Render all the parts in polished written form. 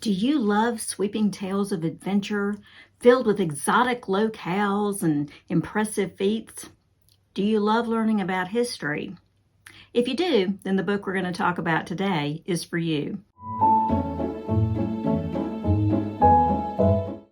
Do you love sweeping tales of adventure filled with exotic locales and impressive feats? Do you love learning about history? If you do, then the book we're going to talk about today is for you.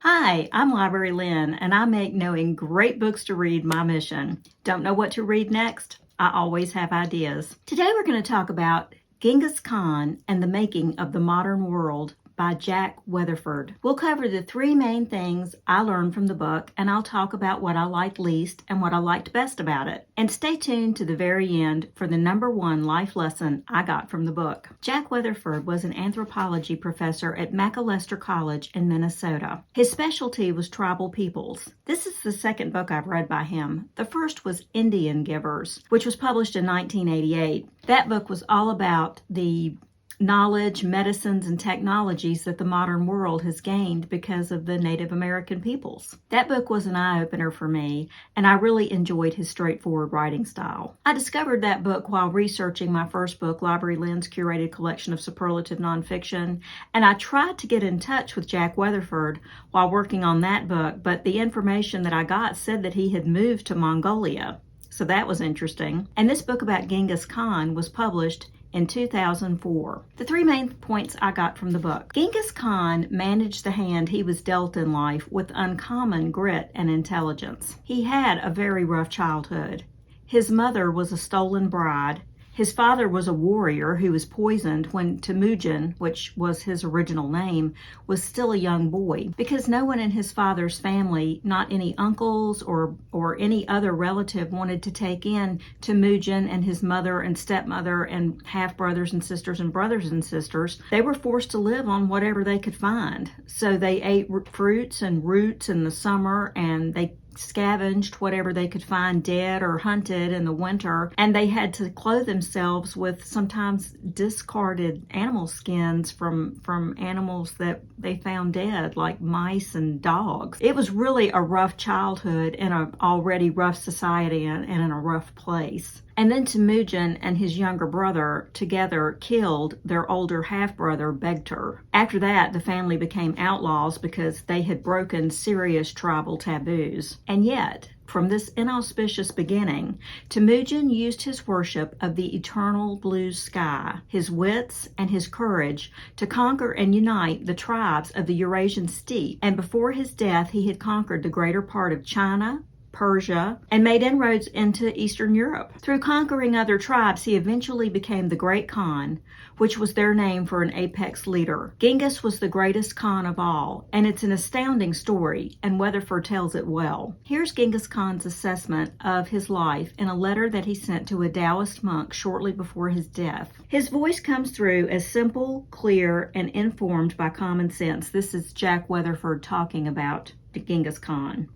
Hi, I'm Library Lynn, and I make knowing great books to read my mission. Don't know what to read next? I always have ideas. Today we're going to talk about Genghis Khan and the Making of the Modern World by Jack Weatherford. We'll cover the three main things I learned from the book, and I'll talk about what I liked least and what I liked best about it. And stay tuned to the very end for the number one life lesson I got from the book. Jack Weatherford was an anthropology professor at Macalester College in Minnesota. His specialty was tribal peoples. This is the second book I've read by him. The first was Indian Givers, which was published in 1988. That book was all about the knowledge, medicines, and technologies that the modern world has gained because of the Native American peoples. That book was an eye-opener for me, and I really enjoyed his straightforward writing style. I discovered that book while researching my first book, Library Lynn's curated collection of superlative nonfiction, and I tried to get in touch with Jack Weatherford while working on that book, but the information that I got said that he had moved to Mongolia. So that was interesting. And this book about Genghis Khan was published in 2004. The three main points I got from the book. Genghis Khan managed the hand he was dealt in life with uncommon grit and intelligence. He had a very rough childhood. His mother was a stolen bride. His father was a warrior who was poisoned when Temujin, which was his original name, was still a young boy. Because no one in his father's family, not any uncles or any other relative, wanted to take in Temujin and his mother and stepmother and half-brothers and sisters and brothers and sisters. They were forced to live on whatever they could find. So they ate fruits and roots in the summer, and they scavenged whatever they could find dead or hunted in the winter, and they had to clothe themselves with sometimes discarded animal skins from animals that they found dead, like mice and dogs. It was really a rough childhood in an already rough society and in a rough place. And then Temujin and his younger brother together killed their older half-brother, Begtar. After that, the family became outlaws because they had broken serious tribal taboos. And yet, from this inauspicious beginning, Temujin used his worship of the eternal blue sky, his wits, and his courage to conquer and unite the tribes of the Eurasian steppe. And before his death, he had conquered the greater part of China, Persia, and made inroads into Eastern Europe. Through conquering other tribes, he eventually became the Great Khan, which was their name for an apex leader. Genghis was the greatest Khan of all, and it's an astounding story, and Weatherford tells it well. Here's Genghis Khan's assessment of his life in a letter that he sent to a Taoist monk shortly before his death. His voice comes through as simple, clear, and informed by common sense. This is Jack Weatherford talking about Genghis Khan.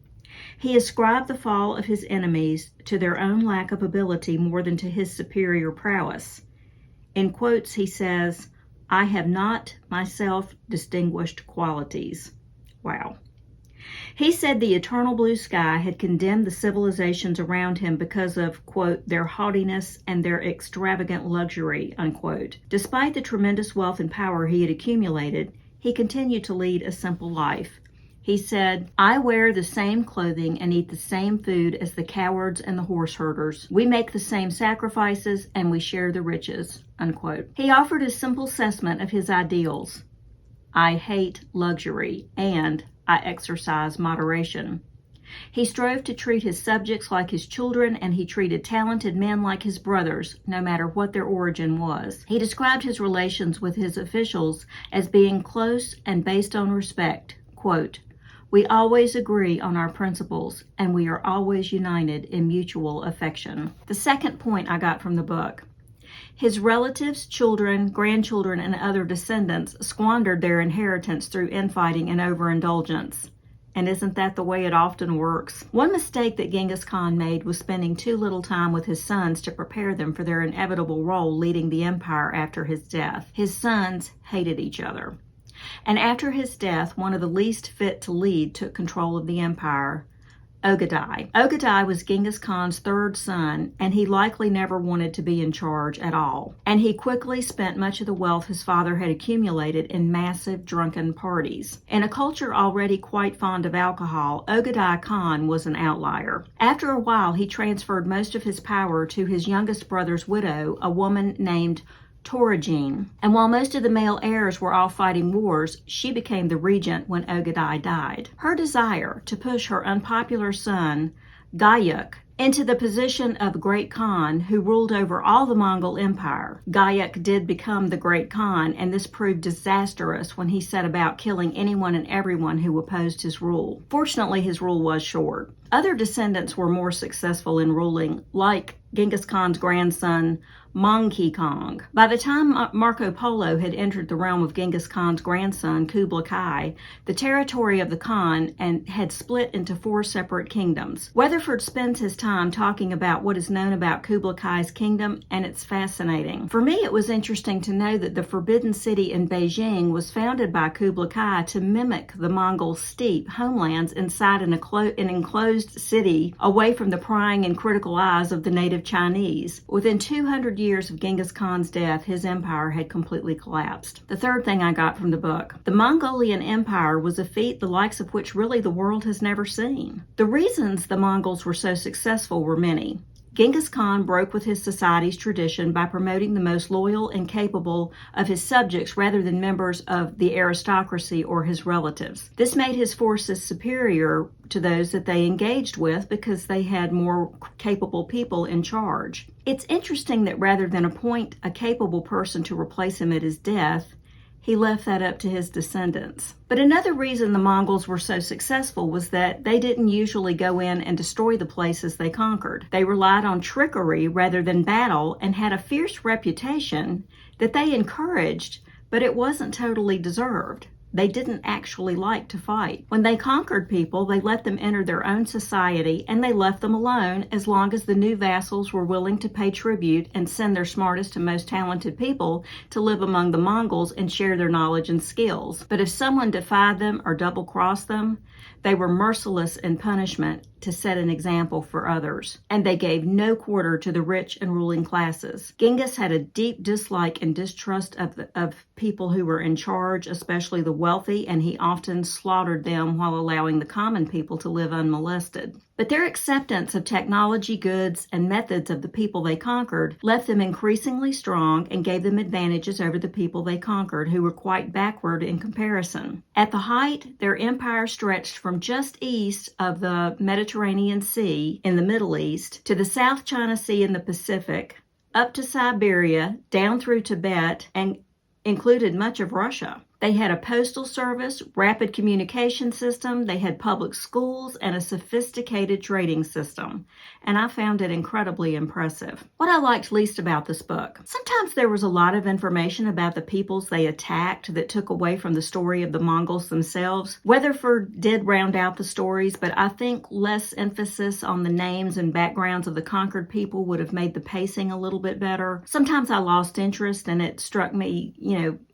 He ascribed the fall of his enemies to their own lack of ability more than to his superior prowess. In quotes, he says, "I have not myself distinguished qualities." Wow. He said the eternal blue sky had condemned the civilizations around him because of, quote, their haughtiness and their extravagant luxury, unquote. Despite the tremendous wealth and power he had accumulated, he continued to lead a simple life. He said, "I wear the same clothing and eat the same food as the cowards and the horse herders. We make the same sacrifices and we share the riches," unquote. He offered a simple assessment of his ideals. "I hate luxury and I exercise moderation." He strove to treat his subjects like his children, and he treated talented men like his brothers, no matter what their origin was. He described his relations with his officials as being close and based on respect. Quote, "We always agree on our principles, and we are always united in mutual affection." The second point I got from the book. His relatives, children, grandchildren, and other descendants squandered their inheritance through infighting and overindulgence. And isn't that the way it often works? One mistake that Genghis Khan made was spending too little time with his sons to prepare them for their inevitable role leading the empire after his death. His sons hated each other. And after his death, one of the least fit to lead took control of the empire. Ogadai. Ogadai was Genghis Khan's third son, and he likely never wanted to be in charge at all. And he quickly spent much of the wealth his father had accumulated in massive drunken parties. In a culture already quite fond of alcohol, Ogadai Khan was an outlier. After a while, he transferred most of his power to his youngest brother's widow, a woman named Toragine. And while most of the male heirs were all fighting wars, she became the regent when Ogadai died. Her desire to push her unpopular son, Gayuk, into the position of Great Khan, who ruled over all the Mongol Empire. Gayuk did become the Great Khan, and this proved disastrous when he set about killing anyone and everyone who opposed his rule. Fortunately, his rule was short. Other descendants were more successful in ruling, like Genghis Khan's grandson, Mongol Kong. By the time Marco Polo had entered the realm of Genghis Khan's grandson, Kublai Kai, the territory of the Khan had split into 4 separate kingdoms. Weatherford spends his time talking about what is known about Kublai Kai's kingdom, and it's fascinating. For me, it was interesting to know that the Forbidden City in Beijing was founded by Kublai Kai to mimic the Mongol steppe homelands inside an enclosed city away from the prying and critical eyes of the native Chinese. Within 200 years of Genghis Khan's death, his empire had completely collapsed. The third thing I got from the book: the Mongolian Empire was a feat the likes of which really the world has never seen. The reasons the Mongols were so successful were many. Genghis Khan broke with his society's tradition by promoting the most loyal and capable of his subjects rather than members of the aristocracy or his relatives. This made his forces superior to those that they engaged with because they had more capable people in charge. It's interesting that rather than appoint a capable person to replace him at his death, he left that up to his descendants. But another reason the Mongols were so successful was that they didn't usually go in and destroy the places they conquered. They relied on trickery rather than battle and had a fierce reputation that they encouraged, but it wasn't totally deserved. They didn't actually like to fight. When they conquered people, they let them enter their own society, and they left them alone as long as the new vassals were willing to pay tribute and send their smartest and most talented people to live among the Mongols and share their knowledge and skills. But if someone defied them or double-crossed them, they were merciless in punishment to set an example for others. And they gave no quarter to the rich and ruling classes. Genghis had a deep dislike and distrust of people who were in charge, especially the wealthy, and he often slaughtered them while allowing the common people to live unmolested. But their acceptance of technology, goods, and methods of the people they conquered left them increasingly strong and gave them advantages over the people they conquered, who were quite backward in comparison. At the height, their empire stretched from just east of the Mediterranean Sea in the Middle East to the South China Sea in the Pacific, up to Siberia, down through Tibet, and included much of Russia. They had a postal service, rapid communication system, they had public schools, and a sophisticated trading system. And I found it incredibly impressive. What I liked least about this book: sometimes there was a lot of information about the peoples they attacked that took away from the story of the Mongols themselves. Weatherford did round out the stories, but I think less emphasis on the names and backgrounds of the conquered people would have made the pacing a little bit better. Sometimes I lost interest, and it struck me,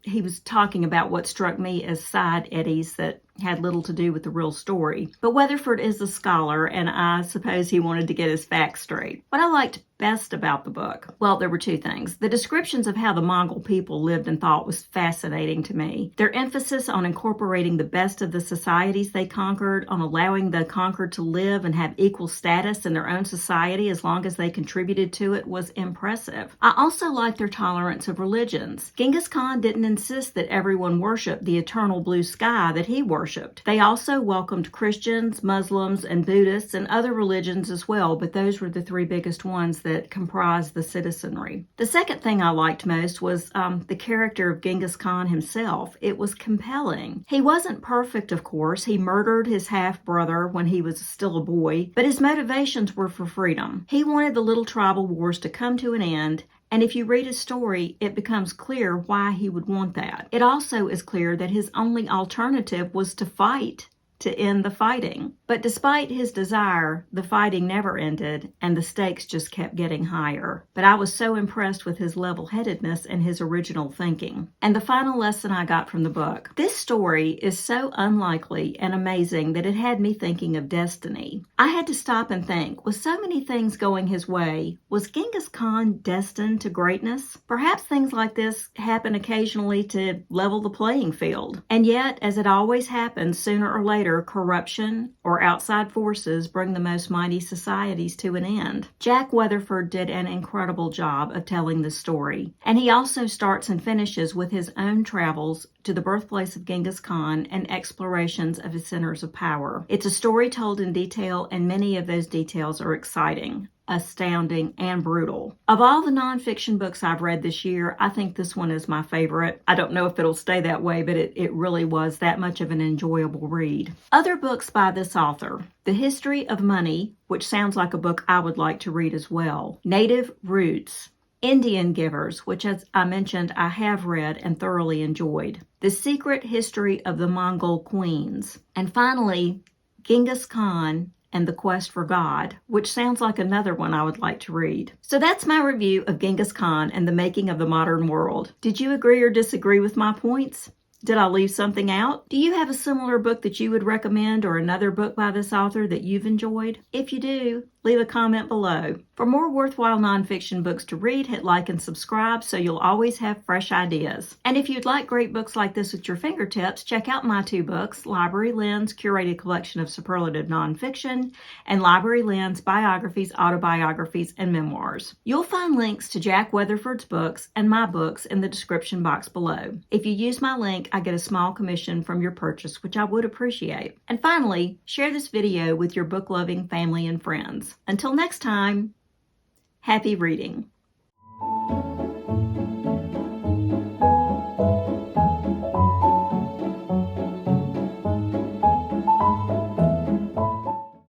he was talking about what struck me as side eddies that had little to do with the real story. But Weatherford is a scholar, and I suppose he wanted to get his facts straight. What I liked best about the book? Well, there were 2 things. The descriptions of how the Mongol people lived and thought was fascinating to me. Their emphasis on incorporating the best of the societies they conquered, on allowing the conquered to live and have equal status in their own society as long as they contributed to it, was impressive. I also liked their tolerance of religions. Genghis Khan didn't insist that everyone worship the eternal blue sky that he worshipped. They also welcomed Christians, Muslims, and Buddhists, and other religions as well, but those were the 3 biggest ones that comprised the citizenry. The second thing I liked most was the character of Genghis Khan himself. It was compelling. He wasn't perfect, of course. He murdered his half-brother when he was still a boy, but his motivations were for freedom. He wanted the little tribal wars to come to an end, and if you read his story, it becomes clear why he would want that. It also is clear that his only alternative was to fight to end the fighting. But despite his desire, the fighting never ended and the stakes just kept getting higher. But I was so impressed with his level-headedness and his original thinking. And the final lesson I got from the book: this story is so unlikely and amazing that it had me thinking of destiny. I had to stop and think, with so many things going his way, was Genghis Khan destined to greatness? Perhaps things like this happen occasionally to level the playing field. And yet, as it always happens, sooner or later, corruption or outside forces bring the most mighty societies to an end. Jack Weatherford did an incredible job of telling the story, and he also starts and finishes with his own travels to the birthplace of Genghis Khan and explorations of his centers of power. It's a story told in detail, and many of those details are exciting, astounding, and brutal. Of all the nonfiction books I've read this year, I think this one is my favorite. I don't know if it'll stay that way, but it really was that much of an enjoyable read. Other books by this author: The History of Money, which sounds like a book I would like to read as well. Native Roots. Indian Givers, which, as I mentioned, I have read and thoroughly enjoyed. The Secret History of the Mongol Queens. And finally, Genghis Khan and the Quest for God, which sounds like another one I would like to read. So that's my review of Genghis Khan and the Making of the Modern World. Did you agree or disagree with my points? Did I leave something out? Do you have a similar book that you would recommend, or another book by this author that you've enjoyed? If you do, leave a comment below. For more worthwhile nonfiction books to read, hit like and subscribe so you'll always have fresh ideas. And if you'd like great books like this at your fingertips, check out my two books, Library Lynn's curated collection of superlative nonfiction, and Library Lynn's biographies, autobiographies, and memoirs. You'll find links to Jack Weatherford's books and my books in the description box below. If you use my link, I get a small commission from your purchase, which I would appreciate. And finally, share this video with your book-loving family and friends. Until next time, happy reading.